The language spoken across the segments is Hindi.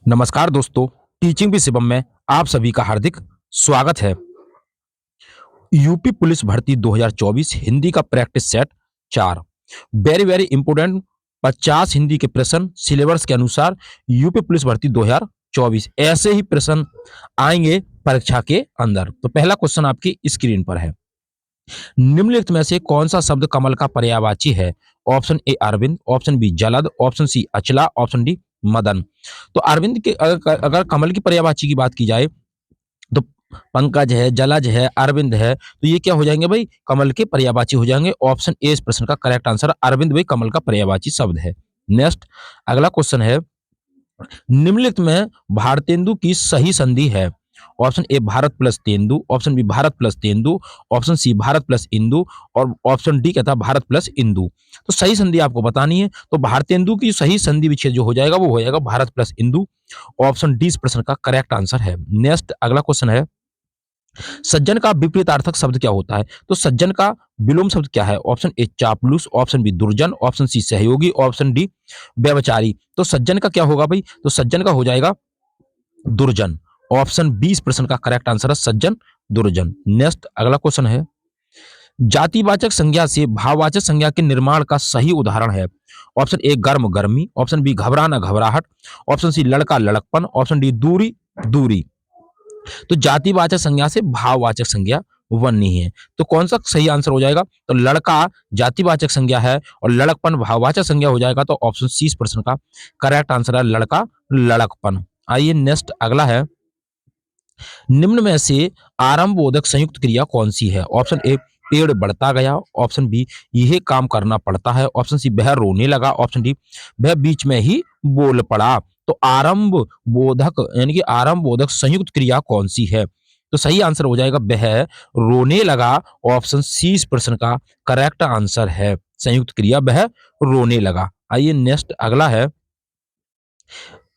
नमस्कार दोस्तों, टीचिंग विद शिवम में आप सभी का हार्दिक स्वागत है। यूपी पुलिस भर्ती 2024 हिंदी का practice set 4 very very important 50 Hindi के प्रश्न सिलेबस के अनुसार यूपी पुलिस भर्ती 2024 ऐसे ही प्रश्न आएंगे परीक्षा के अंदर। तो पहला क्वेश्चन आपकी स्क्रीन पर है। निम्नलिखित में से कौन सा शब्द कमल का पर्यायवाची है? ऑप्शन ए अरविंद, ऑप्शन बी जलद, ऑप्शन सी अचला, ऑप्शन डी मदन। तो अरविंद के अगर कमल की पर्यायवाची की बात की जाए तो पंकज है, जलज है, अरविंद है, तो ये क्या हो जाएंगे भाई? कमल के पर्यायवाची हो जाएंगे। ऑप्शन ए इस प्रश्न का करेक्ट आंसर अरविंद भाई कमल का पर्यायवाची शब्द है। नेक्स्ट अगला क्वेश्चन है, निम्नलिखित में भारतेंदु की सही संधि है? ऑप्शन ए भारत प्लस तेंदु, ऑप्शन बी भारत प्लस तेंदु, ऑप्शन सी भारत प्लस इंदु और ऑप्शन डी कहता है भारत प्लस इंदु। तो सही संधि आपको बतानी है। तो भारतेंदु की सही संधि विच्छेद जो हो जाएगा वो हो जाएगा Bharat plus Indu. Option D इस प्रश्न का करेक्ट आंसर है। नेक्स्ट अगला क्वेश्चन है, सज्जन का विपरीतार्थक शब्द क्या होता है? तो सज्जन का विलोम शब्द क्या है? ऑप्शन ए चापलूस, ऑप्शन बी दुर्जन, ऑप्शन सी सहयोगी, ऑप्शन डी व्यभिचारी। तो सज्जन का क्या होगा भाई? तो सज्जन का हो जाएगा दुर्जन। ऑप्शन बी इस प्रश्न का करेक्ट आंसर है सज्जन, दुर्जन। नेक्स्ट अगला क्वेश्चन है, जातिवाचक संज्ञा से भाववाचक संज्ञा के निर्माण का सही उदाहरण है? ऑप्शन ए गर्म गर्मी, ऑप्शन बी घबराना घबराहट, ऑप्शन सी लड़का लड़कपन, ऑप्शन डी दूरी दूरी। तो जातिवाचक संज्ञा से भाववाचक संज्ञा बननी है। तो कौन सा सही आंसर हो जाएगा? तो लड़का जातिवाचक संज्ञा है और लड़कपन भाववाचक संज्ञा हो जाएगा। तो ऑप्शन सी इस प्रश्न का करेक्ट आंसर है लड़का लड़कपन। आइए नेक्स्ट अगला है, निम्न में से आरंभ बोधक संयुक्त क्रिया कौन सी है? ऑप्शन ए पेड़ बढ़ता गया, ऑप्शन बी यह काम करना पड़ता है, ऑप्शन सी वह रोने लगा, ऑप्शन डी वह बीच में ही बोल पड़ा। तो आरंभ बोधक यानी कि आरंभ बोधक संयुक्त क्रिया कौन सी है? तो सही आंसर हो जाएगा वह रोने लगा। ऑप्शन सी इस प्रश्न का करेक्ट आंसर है, संयुक्त क्रिया वह रोने लगा। आइए नेक्स्ट अगला है,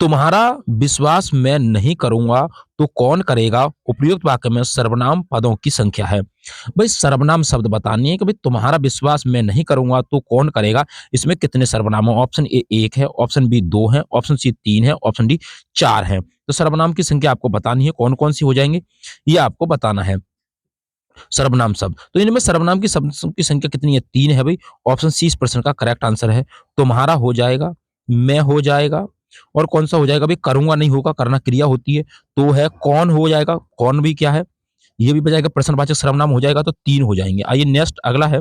तुम्हारा विश्वास मैं नहीं करूंगा तो कौन करेगा? उपयुक्त वाक्य में सर्वनाम पदों की संख्या है। भाई सर्वनाम शब्द बतानी है कि भाई तुम्हारा विश्वास मैं नहीं करूंगा तो कौन करेगा, इसमें कितने सर्वनाम हो? ऑप्शन ए 1 है, ऑप्शन बी 2 है, ऑप्शन सी 3 है, ऑप्शन डी 4 है। तो सर्वनाम की संख्या आपको बतानी है, कौन कौन सी हो जाएंगे ये आपको बताना है। सर्वनाम शब्द तो इनमें सर्वनाम की शब्द की संख्या कितनी है? 3 है भाई। ऑप्शन सी इस प्रश्न का करेक्ट आंसर है। तुम्हारा हो जाएगा, मैं हो जाएगा और कौन सा हो जाएगा भाई? करूंगा नहीं होगा, करना क्रिया होती है तो है। कौन हो जाएगा, कौन भी क्या है ये भी बजाएगा, प्रश्नवाचक सर्वनाम हो जाएगा। तो 3 हो जाएंगे। आइए नेक्स्ट अगला है,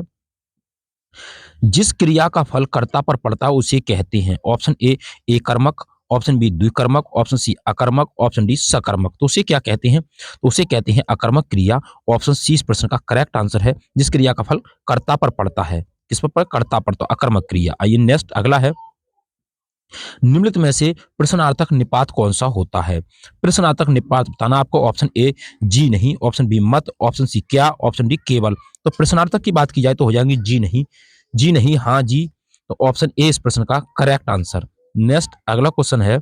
जिस क्रिया का फल कर्ता पर पड़ता है उसे कहते हैं? ऑप्शन ए एकर्मक, ऑप्शन बी द्विकर्मक, ऑप्शन सी अकर्मक, ऑप्शन डी सकर्मक। तो उसे क्या कहते हैं? तो उसे कहते हैं अकर्मक क्रिया। ऑप्शन सी इस प्रश्न का करेक्ट आंसर है, जिस क्रिया का फल कर्ता पर पड़ता है। किस पर? कर्ता पर, तो अकर्मक क्रिया। आइए नेक्स्ट अगला है, निम्नलिखित में से प्रश्नार्थक निपात कौन सा होता है? प्रश्नार्थक निपात बताना आपको। ऑप्शन ए जी नहीं, ऑप्शन बी मत, ऑप्शन सी क्या, ऑप्शन डी केवल। तो प्रश्नार्थक की बात की जाए तो हो जाएंगी जी नहीं, जी नहीं, हाँ जी। तो ऑप्शन ए इस प्रश्न का करेक्ट आंसर। नेक्स्ट अगला क्वेश्चन है,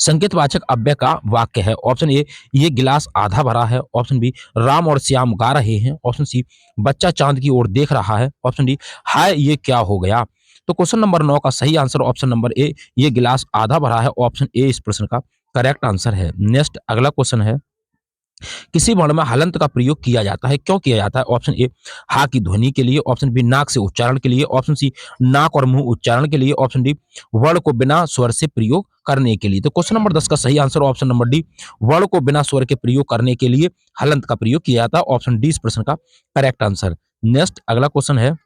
संकेतवाचक अव्यय का वाक्य है। ऑप्शन ए ये गिलास आधा भरा है, ऑप्शन बी राम और श्याम गा रहे हैं, ऑप्शन सी बच्चा चांद की ओर देख रहा है, ऑप्शन डी हाय ये क्या हो गया। तो क्वेश्चन नंबर 9 का सही आंसर ऑप्शन नंबर ए ये गिलास आधा भरा है। ऑप्शन ए इस प्रश्न का करेक्ट आंसर है। नेक्स्ट अगला क्वेश्चन है, किसी वर्ण में हलंत का प्रयोग किया जाता है, क्यों किया जाता है? ऑप्शन ए हा की ध्वनि के लिए, ऑप्शन बी नाक से उच्चारण के लिए, ऑप्शन सी नाक और मुंह उच्चारण के लिए, ऑप्शन डी वर्ण को बिना स्वर से प्रयोग करने के लिए। तो क्वेश्चन नंबर 10 का सही आंसर ऑप्शन नंबर डी वर्ण को बिना स्वर के प्रयोग करने के लिए हलंत का प्रयोग किया जाता है। ऑप्शन डी इस प्रश्न का करेक्ट आंसर। नेक्स्ट अगला क्वेश्चन है,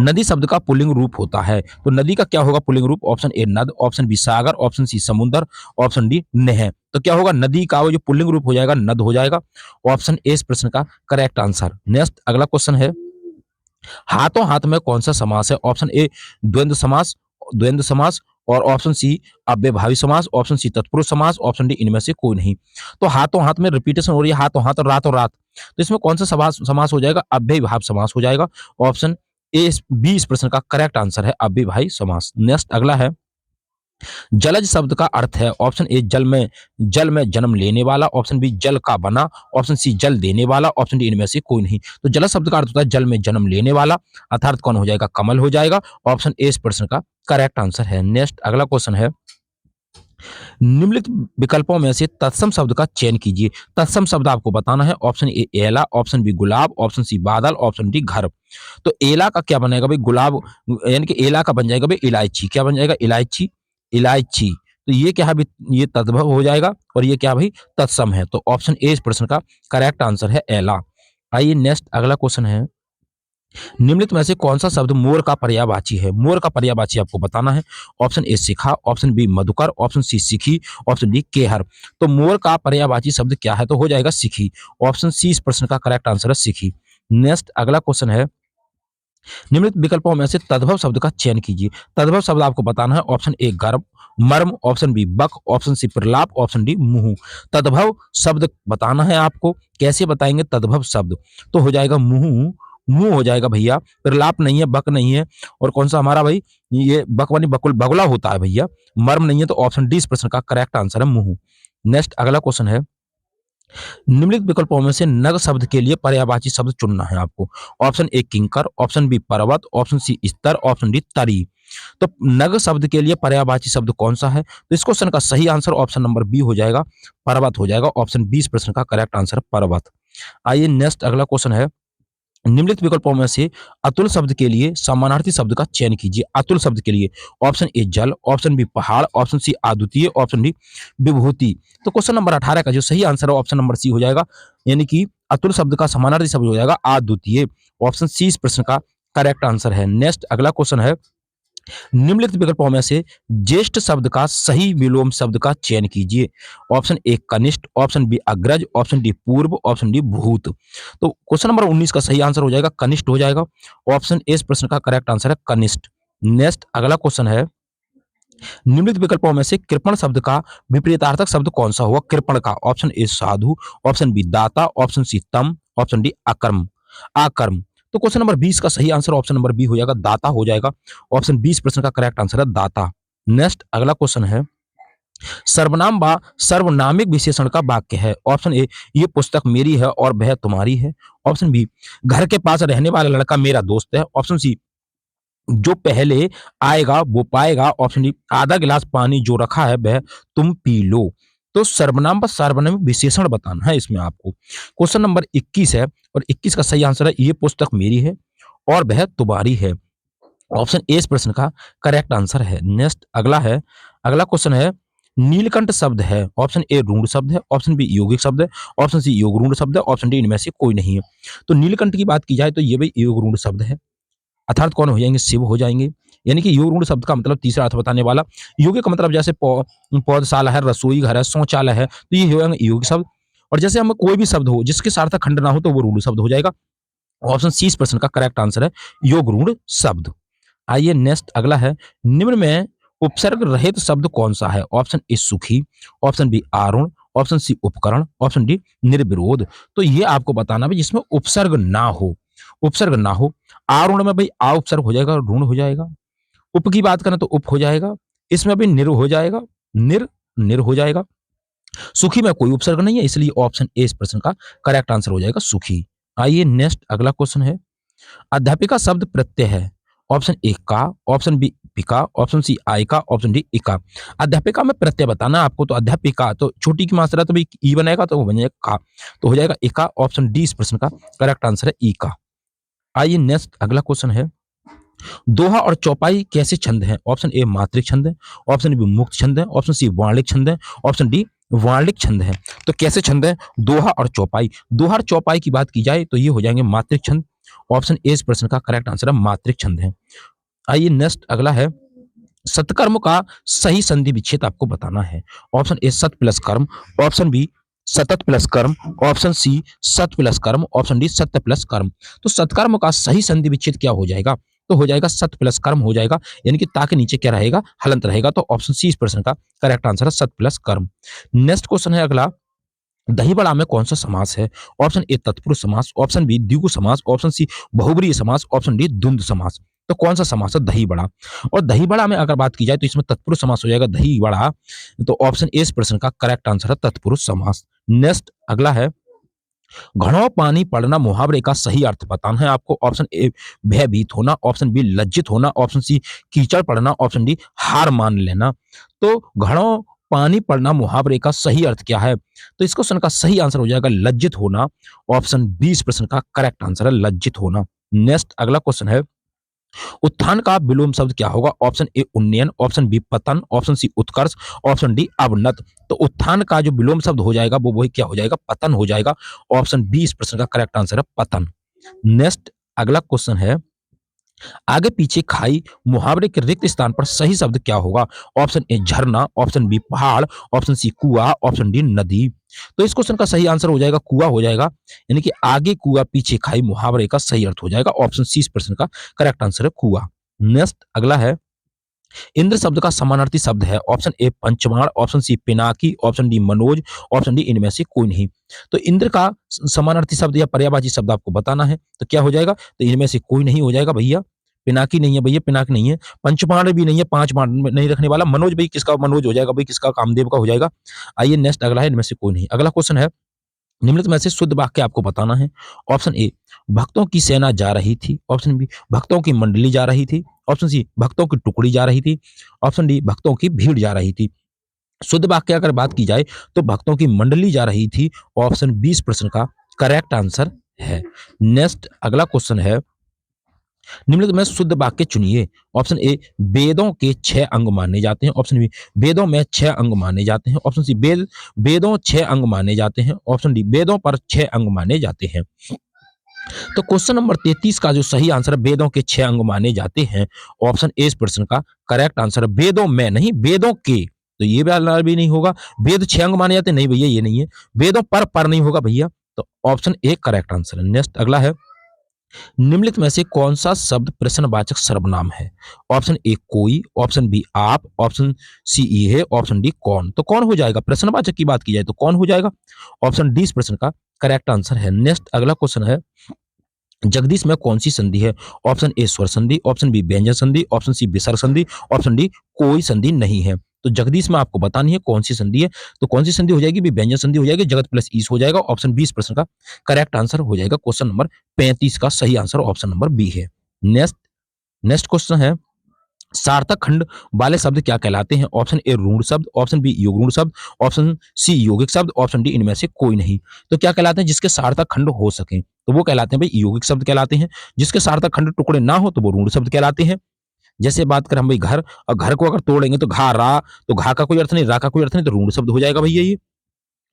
नदी शब्द का पुल्लिंग रूप होता है, तो नदी का क्या होगा पुल्लिंग रूप? ऑप्शन ए नद, ऑप्शन बी सागर, ऑप्शन सी समुद्र, ऑप्शन डी नहर। तो क्या होगा? नदी का वो जो पुल्लिंग रूप हो जाएगा नद हो जाएगा। ऑप्शन ए इस प्रश्न का करेक्ट आंसर। नेक्स्ट अगला क्वेश्चन है, हाथों हाथ में कौन सा समास है? ऑप्शन ए द्वंद्व समास, द्वंद्व समास और ऑप्शन सी अव्ययभावी समास, ऑप्शन सी तत्पुरुष समास, ऑप्शन डी इनमें से कोई नहीं। तो हाथों हाथ में रिपीटेशन हो रही है, हाथों हाथ और रातों रात, तो इसमें कौन सा समास हो जाएगा? अव्ययभाव समास हो जाएगा। ऑप्शन ए बी इस प्रश्न का करेक्ट आंसर है अव्ययभावी समास। नेक्स्ट अगला है, जलज शब्द का अर्थ है। ऑप्शन ए जल में जन्म लेने वाला, ऑप्शन बी जल का बना, ऑप्शन सी जल देने वाला, ऑप्शन डी इनमें से कोई नहीं। तो जलज शब्द का अर्थ होता है जल में जन्म लेने वाला, अर्थात कौन हो जाएगा? कमल हो जाएगा। ऑप्शन ए इस प्रश्न का करेक्ट आंसर है। नेक्स्ट अगला क्वेश्चन है, निम्नलिखित विकल्पों में से तत्सम शब्द का चयन कीजिए। तत्सम शब्द आपको बताना है। ऑप्शन ए एला, ऑप्शन बी गुलाब, ऑप्शन सी बादल, ऑप्शन डी घर। तो एला का क्या बनेगा भाई? गुलाब, यानी कि एला का बन जाएगा भाई इलायची। क्या बन जाएगा? इलायची, इलायची। तो ये क्या है भाई? ये तद्भव हो जाएगा और ये क्या भाई? तत्सम है। तो ऑप्शन ए इस प्रश्न का करेक्ट आंसर है एला। आइए नेक्स्ट अगला क्वेश्चन है, निम्नलिखित में से कौन सा शब्द मोर का पर्यायवाची है? मोर का पर्यायवाची आपको बताना है। ऑप्शन ए शिखा, ऑप्शन बी मधुकर, ऑप्शन सी सिखी, ऑप्शन डी केहर। तो मोर का पर्यायवाची शब्द क्या है? तो हो जाएगा सिखी। ऑप्शन सी इस प्रश्न का करेक्ट आंसर है सिखी। नेक्स्ट अगला क्वेश्चन है, निम्नलिखित विकल्पों में से तद्भव शब्द का चयन कीजिए। तद्भव शब्द आपको बताना है। ऑप्शन ए गर्भ, मर्म, ऑप्शन बी बक, ऑप्शन सी प्रलाप, ऑप्शन डी मुंह। तद्भव शब्द बताना है आपको। कैसे बताएंगे तद्भव शब्द? तो हो जाएगा मुंह, मुंह हो जाएगा भैया। प्रलाप नहीं है, बक नहीं है, और कौन सा हमारा भाई? ये बक वाली बकुल बगुला होता है भैया। मर्म नहीं है, तो ऑप्शन डी इस प्रश्न का करेक्ट आंसर है मुंह। नेक्स्ट अगला क्वेश्चन है, निम्नलिखित विकल्पों में से नग शब्द के लिए पर्यायवाची शब्द चुनना है आपको। ऑप्शन ए किंकर, ऑप्शन बी पर्वत, ऑप्शन सी स्तर, ऑप्शन डी तरी। तो नग शब्द के लिए पर्यायवाची शब्द कौन सा है? तो इस क्वेश्चन का सही आंसर ऑप्शन नंबर बी हो जाएगा, पर्वत हो जाएगा। ऑप्शन बी इस प्रश्न का करेक्ट आंसर है पर्वत। आइए नेक्स्ट अगला क्वेश्चन है, निम्नलिखित विकल्पों में से अतुल शब्द के लिए समानार्थी शब्द का चयन कीजिए। अतुल शब्द के लिए ऑप्शन ए जल, ऑप्शन बी पहाड़, ऑप्शन सी अद्वितीय, ऑप्शन डी विभूति। तो क्वेश्चन नंबर 18 का जो सही आंसर है ऑप्शन नंबर सी हो जाएगा, यानी कि अतुल शब्द का समानार्थी शब्द हो जाएगा अद्वितीय। ऑप्शन सी इस प्रश्न का करेक्ट आंसर है। नेक्स्ट अगला क्वेश्चन है, निम्नलिखित विकल्पों में से ज्येष्ठ शब्द का सही विलोम शब्द का चयन कीजिए। ऑप्शन ए कनिष्ठ, ऑप्शन बी अग्रज, ऑप्शन डी पूर्व, ऑप्शन डी भूत। तो क्वेश्चन नंबर 19 का सही आंसर हो जाएगा कनिष्ठ हो जाएगा। ऑप्शन ए इस प्रश्न का करेक्ट आंसर है कनिष्ठ। नेक्स्ट अगला क्वेश्चन है, निम्नलिखित विकल्पों में से कृपण शब्द का विपरीतार्थक शब्द कौन सा हुआ? कृपण का ऑप्शन ए साधु, ऑप्शन बी दाता, ऑप्शन सी तम, ऑप्शन डी अकर्म, आकर्म। तो क्वेश्चन नंबर 20 का सही आंसर ऑप्शन नंबर बी हो जाएगा, दाता हो जाएगा। ऑप्शन 20 प्रश्न का करेक्ट आंसर है दाता। नेक्स्ट अगला क्वेश्चन है, सर्वनाम व सर्वनामिक विशेषण का वाक्य है। ऑप्शन ए ये पुस्तक मेरी है और वह तुम्हारी है। ऑप्शन बी घर के पास रहने वाला लड़का मेरा दोस्त है। ऑप्शन सी जो पहले आएगा वो पाएगा। ऑप्शन डी आधा गिलास पानी जो रखा है वह तुम पी लो। तो सर्वनाम पर सार्वनामिक विशेषण बताना है इसमें आपको। क्वेश्चन नंबर 21 है और 21 का सही आंसर है ये पुस्तक मेरी है और वह तुम्हारी है। ऑप्शन ए इस प्रश्न का करेक्ट आंसर है। नेक्स्ट अगला है, अगला क्वेश्चन है, नीलकंठ शब्द है। ऑप्शन ए रूढ़ शब्द है, ऑप्शन बी यौगिक शब्द है, ऑप्शन सी योग रूढ़ शब्द है, ऑप्शन डी इनमें से कोई नहीं है। तो नीलकंठ की बात की जाए तो ये भी योग रूढ़ शब्द है, अर्थात कौन हो जाएंगे? शिव हो जाएंगे। यानी कि योग रूढ़ शब्द का मतलब तीसरा अर्थ बताने वाला। योगिक का मतलब जैसे पौधशाला है, रसोई घर है, शौचालय है, तो ये हो जाएंगे योगिक शब्द। और जैसे हम कोई भी शब्द हो जिसके सार्थक खंड ना हो तो वो रूढ़ शब्द हो जाएगा। ऑप्शन सी इस प्रश्न का करेक्ट आंसर है योग रूढ़ शब्द। आइए नेक्स्ट अगला है, निम्न में उपसर्ग रहित शब्द कौन सा है? ऑप्शन ए सुखी, ऑप्शन बी आरुण, ऑप्शन सी उपकरण, ऑप्शन डी निर्विरोध। तो ये आपको बताना है जिसमें उपसर्ग ना हो, उपसर्ग ना हो। आरुण में भाई आ उपसर्ग हो जाएगा, ऋण हो जाएगा। उप की बात करें तो उप हो जाएगा, इसमें भी निर हो जाएगा, निर निर हो जाएगा। सुखी में कोई उपसर्ग नहीं है, इसलिए ऑप्शन ए इस प्रश्न का करेक्ट आंसर हो जाएगा सुखी। आइए नेक्स्ट अगला क्वेश्चन है, अध्यापिका शब्द प्रत्यय है। ऑप्शन ए का, ऑप्शन बी पिका, ऑप्शन सी आयका, ऑप्शन डी इका। अध्यापिका में प्रत्यय बताना है आपको। तो अध्यापिका तो छोटी की मात्रा तो भी ई बनेगा तो वो बन जाएगा का, तो हो जाएगा इका। ऑप्शन डी इस प्रश्न का करेक्ट आंसर है ई का। आइए नेक्स्ट अगला क्वेश्चन है, दोहा और चौपाई कैसे छंद हैं? ऑप्शन ए मात्रिक छंद है, ऑप्शन बी मुक्त छंद है, ऑप्शन सी वार्णिक छंद है, ऑप्शन डी वार्णिक छंद है। तो कैसे छंद है दोहा और चौपाई? दोहा और चौपाई की बात की जाए तो ये हो जाएंगे मात्रिक छंद। ऑप्शन ए इस प्रश्न का करेक्ट आंसर है मात्रिक छंद है। आइए नेक्स्ट अगला है, सत्कर्म का सही संधि विच्छेद आपको बताना है। ऑप्शन ए सत प्लस कर्म, ऑप्शन बी सतत प्लस कर्म, ऑप्शन सी सत प्लस कर्म, ऑप्शन डी सत्य प्लस कर्म। तो सत्कर्म का सही संधि विच्छेद क्या हो जाएगा? तो हो जाएगा सत प्लस कर्म हो जाएगा, यानी कि ता के नीचे क्या रहेगा? हलंत रहेगा। तो ऑप्शन सी इस प्रश्न का करेक्ट आंसर है सत प्लस कर्म। नेक्स्ट क्वेश्चन है अगला, दही बड़ा में कौन सा समास है? ऑप्शन ए तत्पुरुष समास, ऑप्शन बी द्विगु समास, ऑप्शन सी बहुब्रीहि समास, ऑप्शन डी द्वंद्व समास। तो कौन सा समास है दही बड़ा? और दही बड़ा में अगर बात की जाए तो इसमें तत्पुरुष समास हो जाएगा दही बड़ा। तो ऑप्शन ए इस प्रश्न का करेक्ट आंसर है तत्पुरुष समास। नेक्स्ट अगला है, घड़ों पानी पड़ना मुहावरे का सही अर्थ बताना है आपको। ऑप्शन ए भयभीत होना, ऑप्शन बी लज्जित होना, ऑप्शन सी कीचड़ पड़ना, ऑप्शन डी हार मान लेना। तो घड़ों पानी पड़ना मुहावरे का सही अर्थ क्या है? तो इस क्वेश्चन का सही आंसर हो जाएगा लज्जित होना। ऑप्शन बी इस प्रश्न का करेक्ट आंसर है, लज्जित होना। नेक्स्ट अगला क्वेश्चन है, उत्थान का विलोम शब्द क्या होगा? ऑप्शन ए उन्नयन, ऑप्शन बी पतन, ऑप्शन सी उत्कर्ष, ऑप्शन डी अवनत। तो उत्थान का जो विलोम शब्द हो जाएगा वो वही क्या हो जाएगा? पतन हो जाएगा। ऑप्शन बी इस प्रश्न का करेक्ट आंसर है, पतन। नेक्स्ट अगला क्वेश्चन है, आगे पीछे खाई मुहावरे के रिक्त स्थान पर सही शब्द क्या होगा? ऑप्शन ए झरना, ऑप्शन बी पहाड़, ऑप्शन सी कुआं, ऑप्शन डी नदी। तो इस क्वेश्चन का सही आंसर हो जाएगा कुआं हो जाएगा, यानी कि आगे कुआं पीछे खाई मुहावरे का सही अर्थ हो जाएगा। ऑप्शन सी इस प्रश्न का करेक्ट आंसर है, कुआं। नेक्स्ट अगला है, इंद्र शब्द का समानार्थी शब्द है। ऑप्शन ए पंचमाण, option C Pinaki, option D Manoj, option D इनमें से कोई नहीं। तो इंद्र का समानार्थी शब्द या पर्यायवाची शब्द आपको बताना है, तो क्या हो जाएगा? तो इनमें से कोई नहीं हो जाएगा भैया। पिनाकी नहीं है भैया, पिनाक नहीं है। पंचमाण भी नहीं है, पांच बाण नहीं रखने वाला। मनोज भाई किसका? मनोज हो जाएगा भाई, किसका? कामदेव का हो जाएगा। आइए नेक्स्ट अगला है, इनमें से कोई नहीं। अगला क्वेश्चन है, निम्नलिखित में से शुद्ध वाक्य आपको बताना है। ऑप्शन ए भक्तों की सेना जा रही थी, ऑप्शन बी भक्तों की मंडली जा रही थी, ऑप्शन सी भक्तों की टुकड़ी जा रही थी, ऑप्शन डी भक्तों की भीड़ जा रही थी। शुद्ध वाक्य अगर बात की जाए तो भक्तों की मंडली जा रही थी। ऑप्शन बी इस प्रश्न का करेक्ट आंसर है। नेक्स्ट अगला क्वेश्चन है, निम्नलिखित में शुद्ध वाक्य चुनिए। ऑप्शन ए वेदों के 6 अंग माने जाते हैं, ऑप्शन बी वेदों में 6 अंग माने जाते हैं, ऑप्शन सी वेदों 6 अंग माने जाते हैं, ऑप्शन डी वेदों पर 6 अंग माने जाते हैं। तो क्वेश्चन नंबर 33 का जो सही आंसर है, वेदों के 6 अंग माने जाते हैं। ऑप्शन ए इस प्रश्न का करेक्ट आंसर है, वेदों में नहीं, वेदों के। तो ये वाला भी नहीं होगा, वेद 6 अंग माने जाते हैं, नहीं भैया ये नहीं है। वेदों पर नहीं होगा भैया, तो ऑप्शन ए करेक्ट आंसर है। नेक्स्ट अगला है, निम्नलिखित में से कौन सा शब्द प्रश्नवाचक सर्वनाम है? ऑप्शन ए कोई, ऑप्शन बी आप, ऑप्शन सी ये, ऑप्शन डी कौन। तो कौन हो जाएगा? प्रश्नवाचक की बात की जाए तो कौन हो जाएगा? ऑप्शन डी इस प्रश्न का करेक्ट आंसर है। नेक्स्ट अगला क्वेश्चन है, जगदीश में कौन सी संधि है? ऑप्शन ए स्वर संधि, ऑप्शन बी व्यंजन संधि, ऑप्शन सी विसर्ग संधि, ऑप्शन डी कोई संधि नहीं है। तो जगदीश में आपको बतानी है कौन सी संधि है, तो कौन सी संधि हो जाएगी? व्यंजन संधि हो जाएगी, जगत प्लस ईस हो जाएगा। ऑप्शन बी इस प्रश्न का करेक्ट आंसर हो जाएगा। क्वेश्चन नंबर 35 का सही आंसर ऑप्शन नंबर बी है। नेक्स्ट नेक्स्ट क्वेश्चन है, सार्थक खंड वाले शब्द क्या कहलाते हैं? ऑप्शन ए ऋण शब्द, ऑप्शन बी युग्म शब्द, ऑप्शन सी यौगिक शब्द, ऑप्शन डी इनमें से कोई नहीं। तो क्या कहलाते हैं? जिसके सार्थक खंड हो सके तो वो कहलाते हैं भाई यौगिक शब्द कहलाते हैं। जिसके सार्थक खंड टुकड़े ना हो तो वो ऋण शब्द कहलाते हैं। जैसे बात करें हम भाई घर, और घर को अगर तोड़ेंगे तो घा रा, तो घा का कोई अर्थ नहीं, रा का कोई अर्थ नहीं, तो ऋण शब्द हो जाएगा भैया ये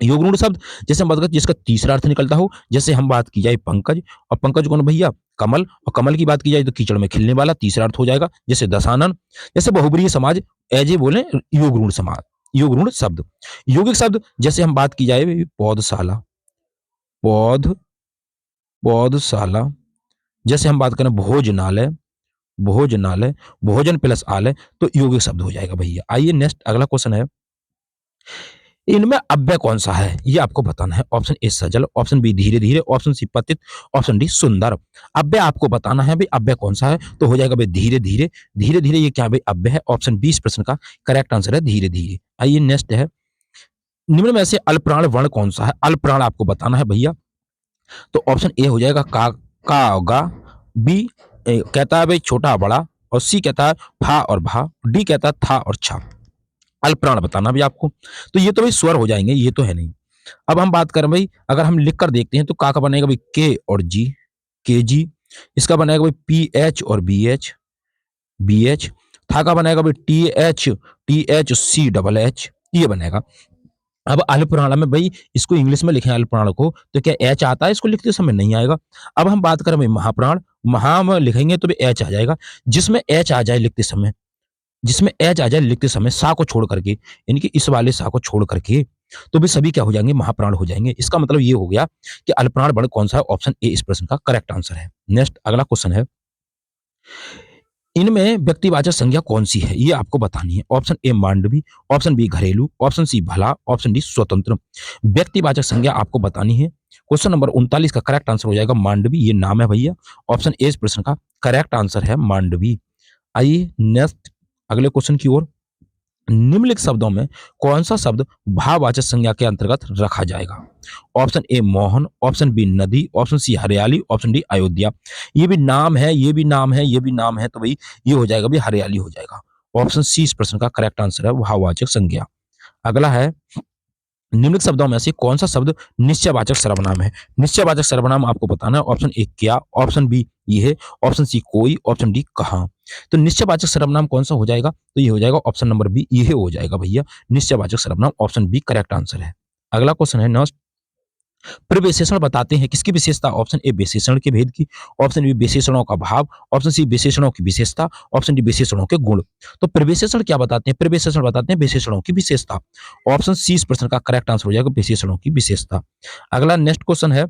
योग ऋण शब्द। जैसे हम बात करें जिसका तीसरा अर्थ निकलता हो, जैसे हम बात की जाए पंकज, और पंकज कौन भैया? कमल, और कमल की बात की जाए तो कीचड़ में खिलने वाला, तीसरा अर्थ हो जाएगा। जैसे दशानन, जैसे बहुब्रीहि समाज, एजे बोले योग ऋण समाज, योग ऋण शब्द। यौगिक शब्द जैसे हम बात की जाए पौधशाला, पौध पौधशाला, जैसे हम बात करें भोजनालय, भोजनालय, भोजन प्लस आलय, तो यौगिक शब्द हो जाएगा भैया। आइए नेक्स्ट अगला क्वेश्चन है, इनमें अव्यय कौन सा है? ये आपको बताना है। ऑप्शन ए सजल, ऑप्शन बी धीरे धीरे, ऑप्शन सी पतित, ऑप्शन डी सुंदर। अव्यय आपको बताना है भाई, अव्यय कौन सा है? तो हो जाएगा भाई धीरे धीरे। धीरे धीरे ये क्या भाई? अव्यय है। ऑप्शन बी इस प्रश्न का करेक्ट आंसर है, धीरे धीरे। आइए नेक्स्ट है, निम्न में से अल्पप्राण वर्ण कौन सा है? अल्पप्राण आपको बताना है भैया। तो ऑप्शन ए हो जाएगा का होगा, बी कहता है भाई छोटा बड़ा, और सी कहता है फा और भा, डी कहता है था और छा। अल्पप्राण बताना भी आपको। तो ये तो भाई स्वर हो जाएंगे, ये तो है नहीं। अब हम बात करें भाई, अगर हम लिख कर देखते हैं तो का बनेगा भाई के और जी, के जी। इसका बनेगा भाई पी एच और बी एच, बी एच। था का बनेगा भाई T H C double H, ये बनेगा। अब अल्पप्राण में भाई इसको इंग्लिश में लिखें अल्पप्राण को, तो क्या एच आता है? इसको लिखते समय नहीं आएगा। अब हम बात करें भाई महाप्राण, महा में लिखेंगे तो भी एच आ जाएगा। जिसमें एच आ जाए लिखते समय, जिसमें एच आ जाए लिखते समय सा को छोड़ करके, यानी कि इस वाले सा को छोड़ करके, तो भी सभी क्या हो जाएंगे? महाप्राण हो जाएंगे। इसका मतलब ये हो गया कि अल्पप्राण वर्ण कौन सा है? ऑप्शन ए इस प्रश्न का करेक्ट आंसर है। नेक्स्ट अगला क्वेश्चन है, इनमें व्यक्तिवाचक संज्ञा कौन सी है? ये आपको बतानी है। ऑप्शन ए मांडवी, ऑप्शन बी घरेलू, ऑप्शन सी भला, ऑप्शन डी स्वतंत्र। व्यक्तिवाचक संज्ञा आपको बतानी है। क्वेश्चन नंबर 39 का करेक्ट आंसर हो जाएगा मांडवी, ये नाम है भैया। ऑप्शन ए इस प्रश्न का करेक्ट आंसर है, मांडवी। आइए नेक्स्ट अगले क्वेश्चन की ओर, निम्नलिखित शब्दों में कौन सा शब्द भाववाचक संज्ञा के अंतर्गत रखा जाएगा? Option A Mohan, option B नदी, ऑप्शन सी हरियाली, ऑप्शन डी अयोध्या। ये भी नाम है, ये भी नाम है, ये भी नाम है, तो भाई ये हो जाएगा भाई हरियाली हो जाएगा। ऑप्शन सी इस प्रश्न का करेक्ट आंसर है, भाववाचक संज्ञा। अगला है, निम्नलिखित शब्दों में से कौन सा शब्द निश्चयवाचक सर्वनाम है? निश्चयवाचक सर्वनाम आपको बताना है। ऑप्शन ए क्या, ऑप्शन बी ये है, ऑप्शन सी कोई, ऑप्शन डी कहाँ। तो निश्चयवाचक सर्वनाम कौन सा हो जाएगा? तो ये हो जाएगा ऑप्शन नंबर बी, ये हो जाएगा भैया निश्चयवाचक सर्वनाम। ऑप्शन बी करेक्ट आंसर है। अगला क्वेश्चन है नेक्स्ट, प्रविशेषण बताते हैं किसकी विशेषता? ऑप्शन ए विशेषण के भेद की, ऑप्शन बी विशेषणों का भाव, ऑप्शन सी विशेषणों की विशेषता, ऑप्शन डी विशेषणों के गुण। तो प्रविशेषण क्या बताते हैं? प्रविशेषण बताते हैं विशेषणों की विशेषता। ऑप्शन सी इस प्रश्न का करेक्ट आंसर हो जाएगा, विशेषणों की विशेषता। अगला नेक्स्ट क्वेश्चन है,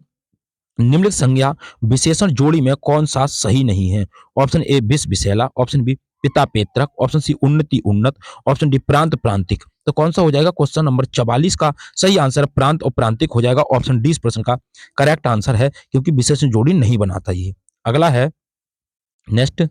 निम्नलिखित संज्ञा विशेषण जोड़ी में कौन सा सही नहीं है? ऑप्शन ए विष विषैला, ऑप्शन बी पिता पेत्रक, ऑप्शन सी उन्नति उन्नत, ऑप्शन डी प्रांत प्रांतिक। तो कौन सा हो जाएगा? क्वेश्चन नंबर 44 का सही आंसर प्रांत और प्रांतिक हो जाएगा। ऑप्शन डी इस प्रश्न का करेक्ट आंसर है, क्योंकि विशेषण जोड़ी नहीं बनाता ये। अगला है नेक्स्ट,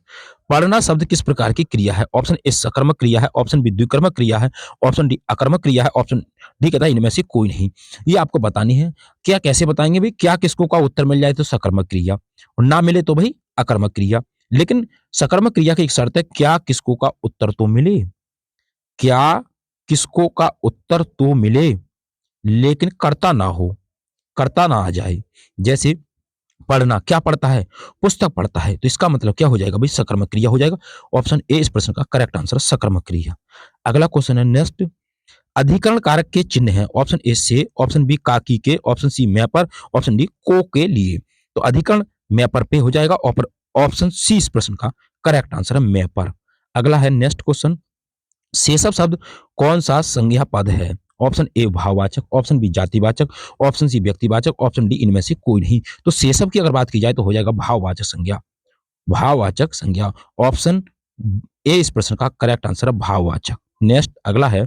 पढ़ना शब्द किस प्रकार की क्रिया है? ऑप्शन ए सकर्मक क्रिया है, ऑप्शन बी द्विकर्मक क्रिया है, ऑप्शन डी अकर्मक क्रिया है, ऑप्शन डी कहता है इनमें से कोई नहीं। ये आपको बतानी है। क्या कैसे बताएंगे भाई? क्या किसको का उत्तर मिल जाए तो सकर्मक क्रिया, और ना मिले तो भाई अकर्मक क्रिया। लेकिन सकर्मक क्रिया की एक शर्त है, क्या किसको का उत्तर तो मिले, क्या किसको का उत्तर तो मिले, लेकिन कर्ता ना हो, कर्ता ना आ जाए। जैसे पढ़ना, क्या पढ़ता है? पुस्तक पढ़ता है, तो इसका मतलब क्या हो जाएगा भाई? सकर्मक क्रिया हो जाएगा। ऑप्शन ए इस प्रश्न का करेक्ट आंसर है, सकर्मक क्रिया। अगला क्वेश्चन है नेक्स्ट, अधिकरण कारक के चिन्ह हैं। ऑप्शन ए से, ऑप्शन बी काकी के, ऑप्शन सी मैं पर, ऑप्शन डी को के लिए। तो अधिकरण मैं पर पे हो जाएगा, और ऑप्शन सी इस प्रश्न का करेक्ट आंसर है, मैं पर। अगला है नेक्स्ट क्वेश्चन, शेषव शब्द कौन सा संज्ञा पद है? ऑप्शन ए भाववाचक, ऑप्शन बी जातिवाचक, ऑप्शन सी व्यक्तिवाचक, ऑप्शन डी इनमें से कोई नहीं। तो शेषव की अगर बात की जाए तो हो जाएगा भाववाचक संज्ञा, भाववाचक संज्ञा। ऑप्शन ए इस प्रश्न का करेक्ट आंसर है, भाववाचक। नेक्स्ट अगला है,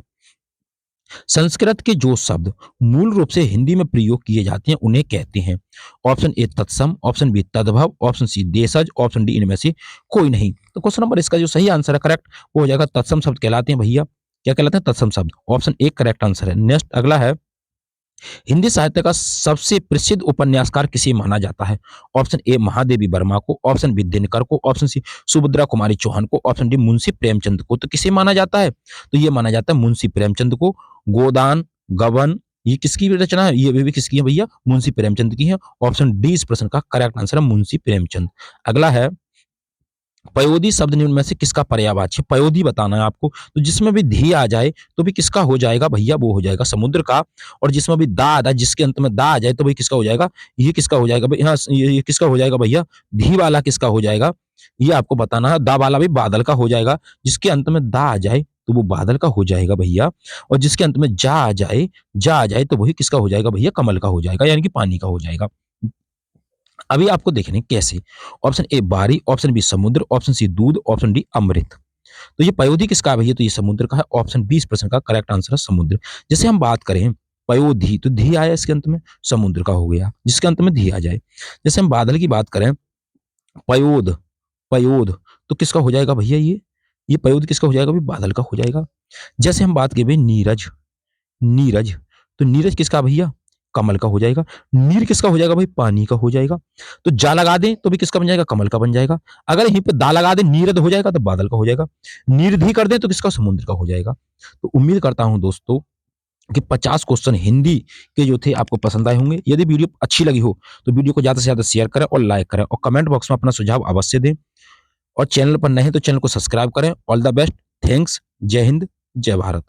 संस्कृत के जो शब्द मूल रूप से हिंदी में प्रयोग किए जाते हैं उन्हें कहते हैं। ऑप्शन ए तत्सम, ऑप्शन बी तद्भव, ऑप्शन सी देशज, ऑप्शन डी इनमें से कोई नहीं। तो क्वेश्चन नंबर इसका जो सही आंसर है करेक्ट, वो हो जाएगा तत्सम शब्द कहलाते हैं भैया। क्या कहलाते हैं? तत्सम शब्द। ऑप्शन ए करेक्ट आंसर है। नेक्स्ट अगला है, हिंदी साहित्य का सबसे प्रसिद्ध उपन्यासकार किसे माना जाता है? ऑप्शन ए महादेवी वर्मा को, ऑप्शन बी दिनकर को, ऑप्शन सी सुभद्रा कुमारी चौहान को, ऑप्शन डी मुंशी प्रेमचंद को। तो किसे माना जाता है? तो ये माना जाता है मुंशी प्रेमचंद को। गोदान, गबन, ये किसकी रचना है? ये भी किसकी है भैया? मुंशी प्रेमचंद की है। ऑप्शन डी इस प्रश्न का करेक्ट आंसर है, मुंशी प्रेमचंद। अगला है, पयोदी शब्द निम्न में से किसका पर्यायवाची है? पयोदी बताना है आपको। तो जिसमें भी धी आ जाए तो भी किसका हो जाएगा भैया? वो हो जाएगा समुद्र का। और जिसमें भी दा आ जाए, जिसके अंत में दा आ जाए तो भाई किसका हो जाएगा? ये किसका हो जाएगा भाई? हाँ, ये किसका हो जाएगा भैया? धी वाला किसका हो जाएगा? ये आपको बताना है। दा वाला भी बादल का हो जाएगा। जिसके अंत में दा आ जाए तो वो बादल का हो जाएगा भैया। और जिसके अंत में जा आ जाए तो वही किसका हो जाएगा भैया? कमल का हो जाएगा, यानी कि पानी का हो जाएगा। अभी आपको देखने कैसे, ऑप्शन ए बारी, ऑप्शन बी समुद्र, ऑप्शन सी दूध, ऑप्शन डी अमृत। तो ये पयोधी किसका है भैया? तो ये समुद्र का है। ऑप्शन बी इस प्रश्न का करेक्ट आंसर है, समुद्र। जैसे हम बात करें पयोधी, तो धी आया इसके अंत में, समुद्र का हो गया जिसके अंत में धी आ जाए। जैसे हम बादल की बात करें, पयोद, पयोद, तो किसका हो जाएगा भैया? ये पयोद किसका हो जाएगा भाई? बादल का हो जाएगा। जैसे हम बात करें भाई नीरज, नीरज, तो नीरज किसका भैया? कमल का हो जाएगा। नीर किसका हो जाएगा भाई? पानी का हो जाएगा। तो जा लगा दें तो भी किसका बन जाएगा? कमल का बन जाएगा। अगर यहीं पे दा लगा दें, नीरद हो जाएगा तो बादल का हो जाएगा। नीरधी कर दें तो किसका? समुद्र का हो जाएगा। तो उम्मीद करता हूं दोस्तों कि 50 क्वेश्चन हिंदी के जो थे आपको पसंद आए होंगे। यदि वीडियो अच्छी लगी हो तो वीडियो को ज्यादा से ज्यादा शेयर करें और लाइक करें, और कमेंट बॉक्स में अपना सुझाव अवश्य दें। और चैनल पर नए हैं तो चैनल को सब्सक्राइब करें। ऑल द बेस्ट, थैंक्स, जय हिंद, जय भारत।